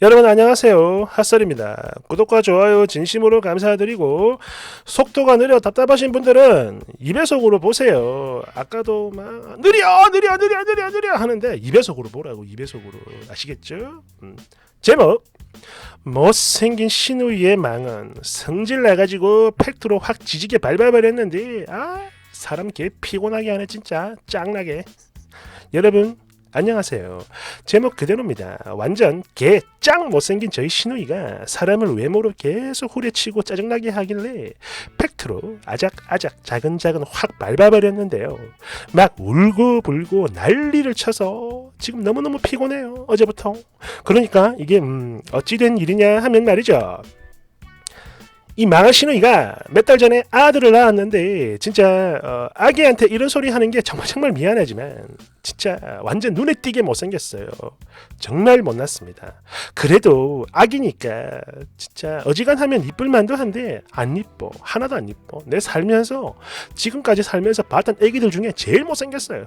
여러분 안녕하세요. 핫설입니다. 구독과 좋아요 진심으로 감사드리고 속도가 느려 답답하신 분들은 2배속으로 보세요. 아까도 막 느려 하는데 2배속으로 보라고. 2배속으로 아시겠죠? 제목 못생긴 신우이의 망언. 성질 나가지고 팩트로 확 지지게 밟아버렸는데 사람 개 피곤하게 하네 진짜. 짱나게. 여러분 안녕하세요. 제목 그대로입니다. 완전 개 짱 못생긴 저희 신우이가 사람을 외모로 계속 후려치고 짜증나게 하길래 팩트로 아작아작 자근자근 확 밟아버렸는데요. 막 울고불고 난리를 쳐서 지금 너무너무 피곤해요. 어제부터. 그러니까 이게 어찌된 일이냐 하면 말이죠. 이 망할 신우이가 몇 달 전에 아들을 낳았는데 진짜 아기한테 이런 소리 하는 게 정말 미안하지만 진짜 완전 눈에 띄게 못생겼어요. 정말 못났습니다. 그래도 아기니까 진짜 어지간하면 이쁠 만도 한데 안 이뻐. 하나도 안 이뻐. 내 살면서 지금까지 살면서 봤던 애기들 중에 제일 못생겼어요.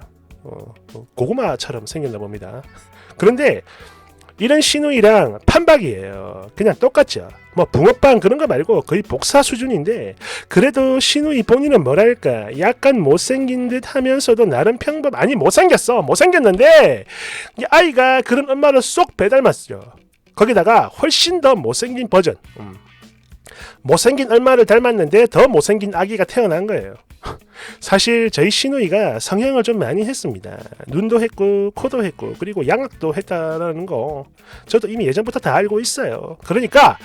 고구마처럼 생겼나 봅니다. 그런데 이런 신우이랑 판박이에요. 그냥 똑같죠. 뭐 붕어빵 그런 거 말고 거의 복사 수준인데 그래도 신우이 본인은 뭐랄까 약간 못생긴 듯 하면서도 나름 평범. 아니 못생겼는데 이 아이가 그런 엄마를 쏙 배닮았죠. 거기다가 훨씬 더 못생긴 버전. 못생긴 엄마를 닮았는데 더 못생긴 아기가 태어난 거예요. 사실 저희 신우이가 성형을 좀 많이 했습니다. 눈도 했고 코도 했고 그리고 양악도 했다라는 거 저도 이미 예전부터 다 알고 있어요. 그러니까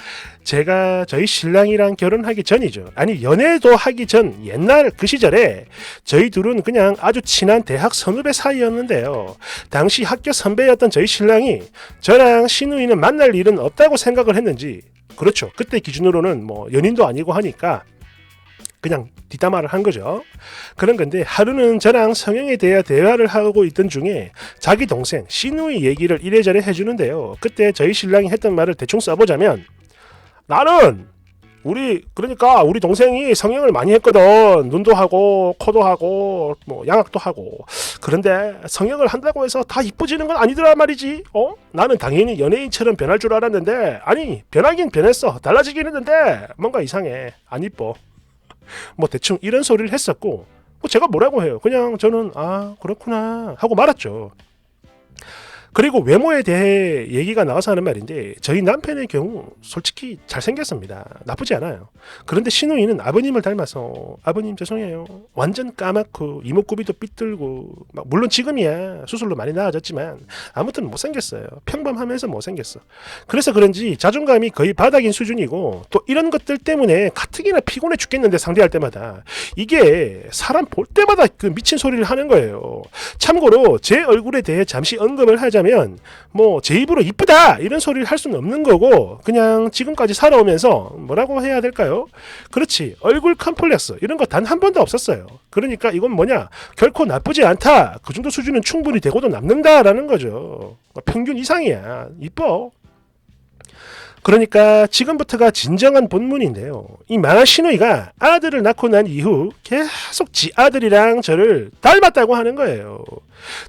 제가 저희 신랑이랑 결혼하기 전이죠. 아니 연애도 하기 전 옛날 그 시절에 저희 둘은 그냥 아주 친한 대학 선후배 사이였는데요. 당시 학교 선배였던 저희 신랑이 저랑 신우이는 만날 일은 없다고 생각을 했는지, 그렇죠, 그때 기준으로는 뭐 연인도 아니고 하니까 그냥 뒷담화를 한 거죠. 그런 건데 하루는 저랑 성형에 대해 대화를 하고 있던 중에 자기 동생 신우이 얘기를 이래저래 해주는데요. 그때 저희 신랑이 했던 말을 대충 써보자면, 나는 우리 동생이 성형을 많이 했거든. 눈도 하고 코도 하고 뭐 양악도 하고. 그런데 성형을 한다고 해서 다 이뻐지는 건 아니더라 말이지. 나는 당연히 연예인처럼 변할 줄 알았는데 아니 변하긴 변했어. 달라지긴 했는데 뭔가 이상해. 안 이뻐. 뭐 대충 이런 소리를 했었고, 제가 뭐라고 해요. 그냥 저는 그렇구나 하고 말았죠. 그리고 외모에 대해 얘기가 나와서 하는 말인데 저희 남편의 경우 솔직히 잘생겼습니다. 나쁘지 않아요. 그런데 신우이는 아버님을 닮아서 아버님 죄송해요. 완전 까맣고 이목구비도 삐뚤고 물론 지금이야 수술로 많이 나아졌지만 아무튼 못생겼어요. 평범하면서 못생겼어. 그래서 그런지 자존감이 거의 바닥인 수준이고 또 이런 것들 때문에 가뜩이나 피곤해 죽겠는데 상대할 때마다 이게 사람 볼 때마다 그 미친 소리를 하는 거예요. 참고로 제 얼굴에 대해 잠시 언급을 하자면 뭐 제 입으로 이쁘다 이런 소리를 할 수는 없는 거고 그냥 지금까지 살아오면서 뭐라고 해야 될까요? 그렇지, 얼굴 컴플렉스 이런 거 단 한 번도 없었어요. 그러니까 이건 뭐냐, 결코 나쁘지 않다, 그 정도 수준은 충분히 되고도 남는다라는 거죠. 평균 이상이야. 이뻐. 그러니까 지금부터가 진정한 본문인데요. 이 망한 신우이가 아들을 낳고 난 이후 계속 지 아들이랑 저를 닮았다고 하는 거예요.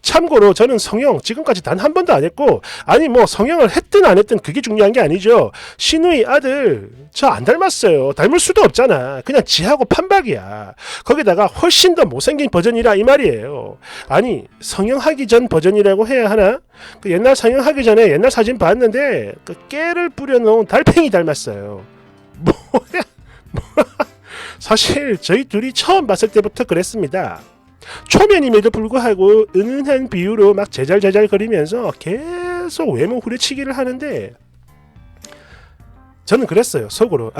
참고로 저는 성형 지금까지 단 한 번도 안 했고, 아니 뭐 성형을 했든 안 했든 그게 중요한 게 아니죠. 신우이 아들 저 안 닮았어요. 닮을 수도 없잖아. 그냥 지하고 판박이야. 거기다가 훨씬 더 못생긴 버전이라 이 말이에요. 아니 성형하기 전 버전이라고 해야 하나? 그 옛날 성형하기 전에 옛날 사진 봤는데 그 깨를 뿌려놓은 달팽이 닮았어요. 뭐야? 사실 저희 둘이 처음 봤을 때부터 그랬습니다. 초면임에도 불구하고 은은한 비유로 막 제잘제잘 거리면서 계속 외모 후려치기를 하는데 저는 그랬어요. 속으로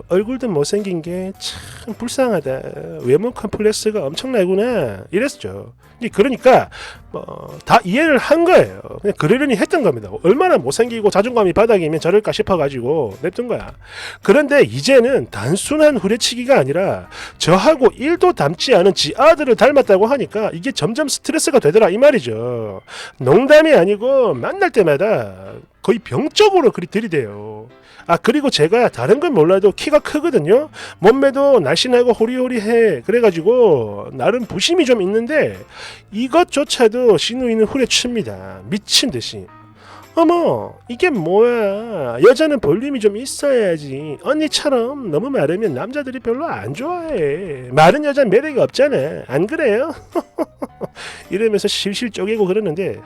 얼굴도 못생긴 게 참 불쌍하다. 외모 컴플렉스가 엄청나구나 이랬죠. 그러니까 다 이해를 한 거예요. 그냥 그러려니 했던 겁니다. 얼마나 못생기고 자존감이 바닥이면 저럴까 싶어가지고 냅둔 거야. 그런데 이제는 단순한 후려치기가 아니라 저하고 1도 닮지 않은 지 아들을 닮았다고 하니까 이게 점점 스트레스가 되더라 이 말이죠. 농담이 아니고 만날 때마다 거의 병적으로 그리 들이대요. 그리고 제가 다른 건 몰라도 키가 크거든요. 몸매도 날씬하고 호리호리해. 그래가지고 나름 부심이 좀 있는데 이것조차도 신우이는 후려칩니다. 미친듯이. 어머 이게 뭐야, 여자는 볼륨이 좀 있어야지. 언니처럼 너무 마르면 남자들이 별로 안 좋아해. 마른 여자 매력이 없잖아, 안 그래요? 이러면서 실실 쪼개고 그러는데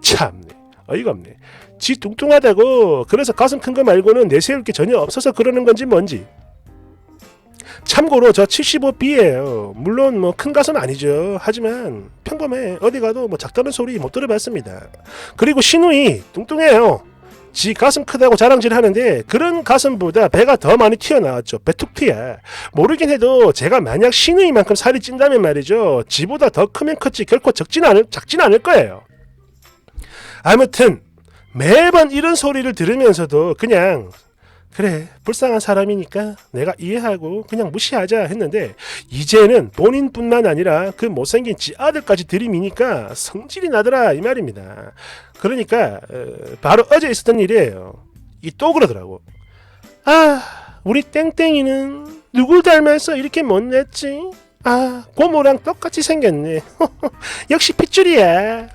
참네, 어이가 없네. 지 뚱뚱하다고 그래서 가슴 큰 거 말고는 내세울 게 전혀 없어서 그러는 건지 뭔지. 참고로 저 75B예요. 물론 뭐 큰 가슴 아니죠. 하지만 평범해. 어디 가도 뭐 작다는 소리 못 들어봤습니다. 그리고 신우이 뚱뚱해요. 지 가슴 크다고 자랑질 하는데 그런 가슴보다 배가 더 많이 튀어나왔죠. 배툭튀야. 모르긴 해도 제가 만약 신우이만큼 살이 찐다면 말이죠, 지보다 더 크면 컸지 결코 작진 않을 거예요. 아무튼 매번 이런 소리를 들으면서도 그냥 그래 불쌍한 사람이니까 내가 이해하고 그냥 무시하자 했는데, 이제는 본인뿐만 아니라 그 못생긴 지 아들까지 들이미니까 성질이 나더라 이 말입니다. 그러니까 바로 어제 있었던 일이에요. 이 또 그러더라고. 아 우리 땡땡이는 누굴 닮아서 이렇게 못냈지? 아 고모랑 똑같이 생겼네. 역시 핏줄이야.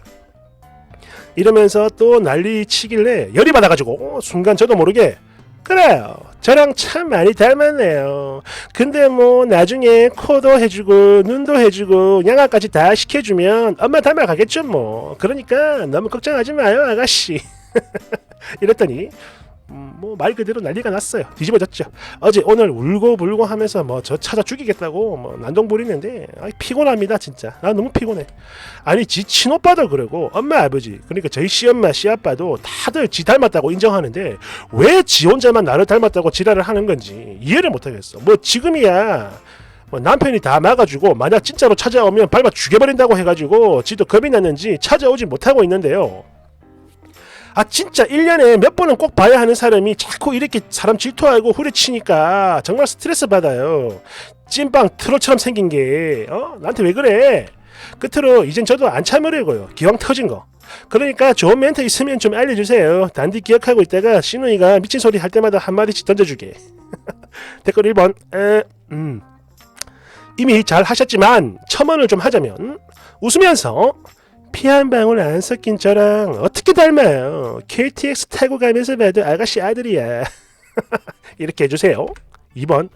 이러면서 또 난리 치길래 열이 받아가지고 순간 저도 모르게 그래요, 저랑 참 많이 닮았네요. 근데 뭐 나중에 코도 해주고 눈도 해주고 양아까지 다 시켜주면 엄마 닮아가겠죠 뭐. 그러니까 너무 걱정하지 마요 아가씨. 이랬더니 뭐 말 그대로 난리가 났어요. 뒤집어졌죠. 어제 오늘 울고불고 하면서 뭐 저 찾아 죽이겠다고 뭐 난동 부리는데 피곤합니다 진짜. 나 너무 피곤해. 아니 지 친오빠도 그러고 엄마 아버지, 그러니까 저희 시엄마 시아빠도 다들 지 닮았다고 인정하는데 왜 지 혼자만 나를 닮았다고 지랄을 하는 건지 이해를 못하겠어. 뭐 지금이야 뭐 남편이 다 막아주고 만약 진짜로 찾아오면 밟아 죽여버린다고 해가지고 지도 겁이 났는지 찾아오지 못하고 있는데요. 아 진짜 1년에 몇 번은 꼭 봐야 하는 사람이 자꾸 이렇게 사람 질투하고 후려치니까 정말 스트레스 받아요. 찐빵 트롤처럼 생긴 게 나한테 왜 그래? 끝으로 이젠 저도 안 참으려고요. 기왕 터진 거. 그러니까 좋은 멘트 있으면 좀 알려주세요. 단디 기억하고 있다가 신우이가 미친 소리 할 때마다 한마디씩 던져주게. 댓글 1번. 이미 잘 하셨지만 첨언을 좀 하자면 웃으면서 피 한 방울 안 섞인 저랑 어떻게 닮아요? KTX 타고 가면서 봐도 아가씨 아들이야. 이렇게 해주세요. 2번.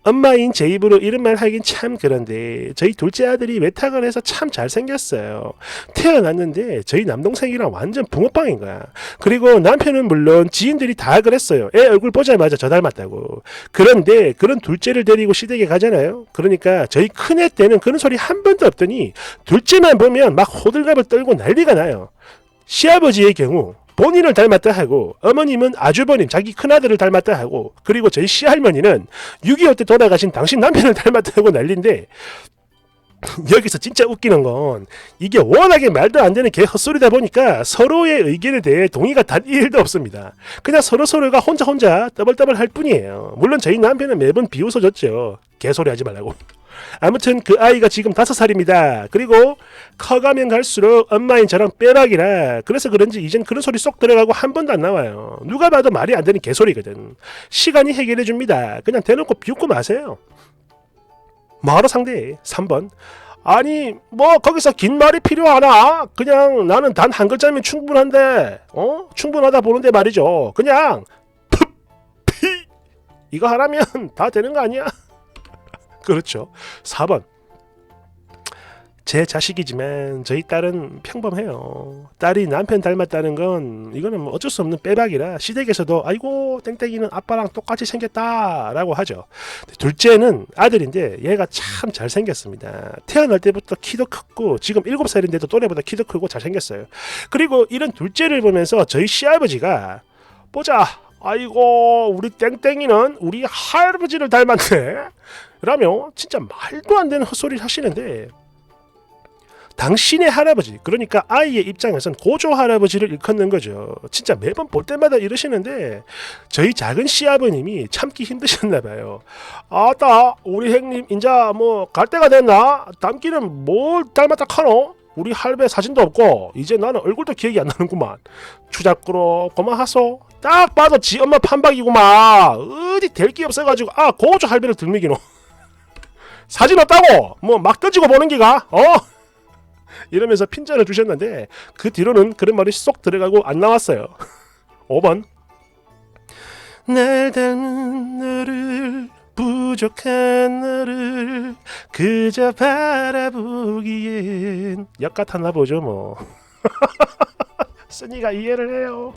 엄마인 제 입으로 이런 말 하긴 참 그런데 저희 둘째 아들이 외탁을 해서 참 잘생겼어요. 태어났는데 저희 남동생이랑 완전 붕어빵인 거야. 그리고 남편은 물론 지인들이 다 그랬어요. 애 얼굴 보자마자 저 닮았다고. 그런데 그런 둘째를 데리고 시댁에 가잖아요. 그러니까 저희 큰애 때는 그런 소리 한 번도 없더니 둘째만 보면 막 호들갑을 떨고 난리가 나요. 시아버지의 경우 본인을 닮았다 하고, 어머님은 아주버님 자기 큰아들을 닮았다 하고, 그리고 저희 시할머니는 6.25 때 돌아가신 당신 남편을 닮았다 하고 난리인데, 여기서 진짜 웃기는 건 이게 워낙에 말도 안 되는 개 헛소리다 보니까 서로의 의견에 대해 동의가 단 1도 없습니다. 그냥 서로가 혼자 떠벌떠벌 할 뿐이에요. 물론 저희 남편은 매번 비웃어줬죠. 개소리 하지 말라고. 아무튼 그 아이가 지금 5살입니다. 그리고 커가면 갈수록 엄마인 저랑 빼박이라 그래서 그런지 이젠 그런 소리 쏙 들어가고 한 번도 안 나와요. 누가 봐도 말이 안 되는 개소리거든. 시간이 해결해 줍니다. 그냥 대놓고 비웃고 마세요. 뭐하러 상대해? 3번. 아니 뭐 거기서 긴 말이 필요하나? 그냥 나는 단 한 글자면 충분한데 충분하다 보는데 말이죠. 그냥 푸피 이거 하라면 다 되는 거 아니야? 그렇죠. 4번. 제 자식이지만 저희 딸은 평범해요. 딸이 남편 닮았다는 건 이거는 뭐 어쩔 수 없는 빼박이라 시댁에서도 아이고 땡땡이는 아빠랑 똑같이 생겼다 라고 하죠. 둘째는 아들인데 얘가 참 잘생겼습니다. 태어날 때부터 키도 컸고 지금 7살인데도 또래보다 키도 크고 잘생겼어요. 그리고 이런 둘째를 보면서 저희 시아버지가 보자, 아이고 우리 땡땡이는 우리 할아버지를 닮았네 라며 진짜 말도 안 되는 헛소리를 하시는데, 당신의 할아버지, 그러니까 아이의 입장에선 고조 할아버지를 일컫는 거죠. 진짜 매번 볼 때마다 이러시는데 저희 작은 시아버님이 참기 힘드셨나봐요. 아따 우리 형님 인자 뭐 갈 때가 됐나? 닮기는 뭘 닮았다 카노? 우리 할배 사진도 없고 이제 나는 얼굴도 기억이 안 나는구만. 추잡꾸로 고마하소. 딱 봐도 지 엄마 판박이구만. 어디 될 게 없어가지고 고조 할배를 들미기노. 사진 없다고 뭐 막 던지고 보는 기가 이러면서 핀잔을 주셨는데 그 뒤로는 그런 말이 쏙 들어가고 안 나왔어요. 5번 날 닮은 너를 부족한 너를 그저 바라보기엔 역 같았나 보죠 뭐. 쓰니가 이해를 해요.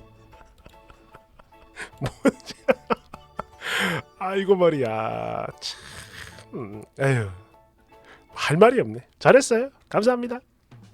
아이고 말이야 참 에휴 할 말이 없네. 잘했어요. 감사합니다.